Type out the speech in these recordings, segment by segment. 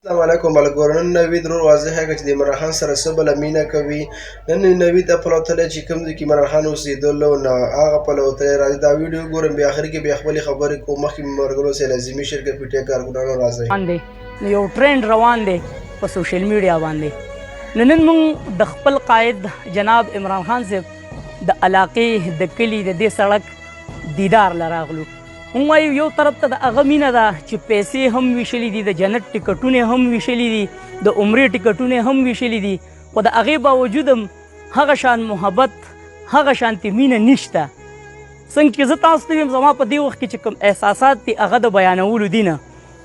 السلام علیکم ملګرو. نن نوید ورور واضح کړه چې د عمران خان سره څه بله مینه کوي. نن نوید ته پلو تللی چې کوم ځای کې عمران خان اوسېدلو نو هغه پلو تللی راځي. دا ویډیو ګورم بیا آخر کې بیا خپلې خبرې کوم. مخکې مې ملګرو سره لازمي شرکت پي ټي آی کارکونانو راځئ. یو ټرینډ روان دی په سوشل میډیا باندې. نو نن موږ د خپل قائد جناب عمران خان صاحب د علاقې د کلي د دې سړک دیدار له راغلو. موږ وایو یو طرف ته د هغه مینه ده چې پیسې هم ویشلي دي، د جنت ټکټونه هم ویشلي دي، د عمرې ټکټونه هم ویشلي دي، خو د هغې باوجود هم هغه شان محبت، هغه شانتې مینه نشته. څنګه چې زه تاسو ته ویم زما په دې وخت کې چې کوم احساسات دي هغه د بیانولو دي نه.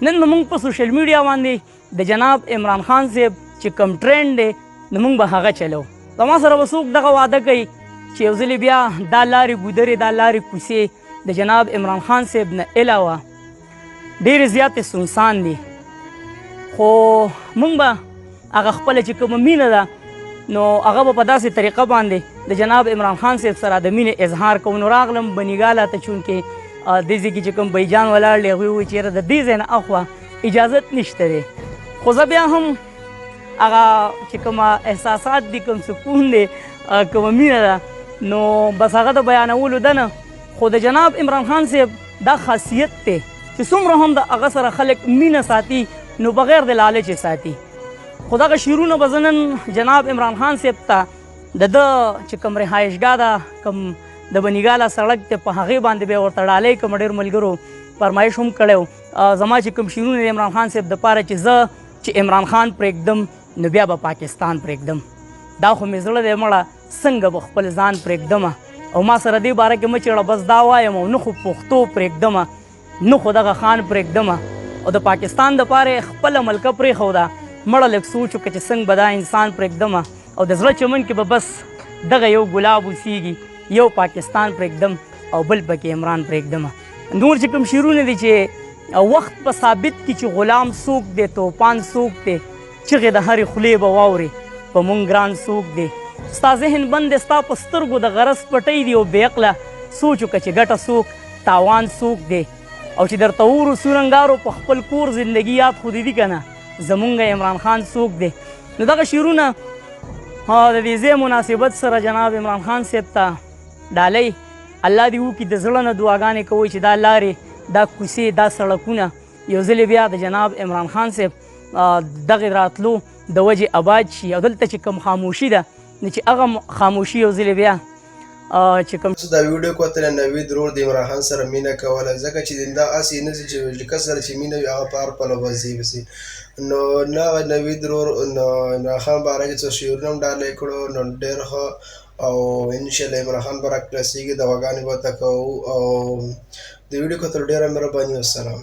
نن نو موږ په سوشل میډیا باندې د جناب عمران خان صاحب چې کوم ټرینډ دی نو موږ به هغه چلو. زما سره به څوک دغه واده کوي چې یو ځلې بیا دا لارې ګودرې، دا لارې کوڅې د جناب عمران خان صاحب نه علاوه ډېرې زیاتې سنسان دي، خو موږ به هغه خپله چې کومه مینه ده نو هغه به په داسې طریقه باندې د جناب عمران خان صاحب سره د مینې اظهار کوو. نو راغلم بنیګاله ته چونکې دې ځای کې چې کوم بیجان ولاړ دی هغوی وویل چې یاره د دې ځای نه اخوا اجازت نشته دی، خو زه بیا هم هغه چې کومه احساسات دي، کوم سکون دی، کومه مینه ده نو بس هغه د بیانولو ده نه. خو د جناب عمران خان صاحب دا خاصیت دی چې څومره هم د هغه سره خلک مینه ساتي نو بغیر د لالچې ساتي. خو دغه شعرونه به زه نن جناب عمران خان صاحب ته د ده چې کوم رهایشګاه ده، کوم د بنیګاله سړک دی په هغې باندې به ورته ډالۍ کوم. ډېر ملګرو فرمایش هم کړی و زما چې کوم شعرونه د عمران خان صاحب دپاره چې زه چې عمران خان پرېږدم نو بیا به پاکستان پرېږدم. دا خو مې زړه دی مړه څنګه به خپل ځان پرېږدمه او ما سره دې باره کې مه چېړه بس دا وایم او نه خو پښتو پرېږدمه نه خو دغه خان پرېږدمه او د پاکستان دپاره یې خپله ملکه پرېښوده. مړه لږ سوچ وکړه چې څنګه به دا انسان پرېږدمه او د زړه چمن کې به بس دغه یو ګلاب اوسېږي، یو پاکستان پرېږدم او بل پکې عمران پرېږدمه. نور چې کوم شعرونه دي چې وخت په ثابت کې چې غلام څوک دی، توپان څوک دی، چغې د هرې خولې به واورې په مونږ ګران څوک دی، ستا ذهن بند دی ستا په سترګو د غرض پټۍ دي او بې عقله سوچ وکړه چې ګټه څوک تاوان څوک دی او چې درته وورو سورنګارو په خپل کور زندګي یاد خو دې دي که نه زمونږ عمران خان څوک دی. نو دغه شعرونه د دې ځای مناسبت سره جناب عمران خان صاحب ته ډالۍ الله دې وکړي. د زړه نه دعاګانې کوئ چې دا لارې، دا کوڅې، دا سړکونه یو ځلې بیا د جناب عمران خان صاحب دغې راتلو د وجې آباد شي او دلته چې کوم خاموشي ده نو چې هغه خاموشي یو ځلې بیا چې کوم دا ویډیو کوتله نوید ورور د عمران خان سره مینه کوله ځکه چې دا اسې نه چې کس سره چې مینه وي هغه په هر پلو به ځي بسي. نو نه نوید ورور نو عمران خان باره کې څو شعرونه هم ډالۍ کړو نو ډېر ښه او انشاءالله عمران خان به راکړسېږي دواګانې به ورته کوو او د ویډیو کتلو ډېره مهرباني. والسلام.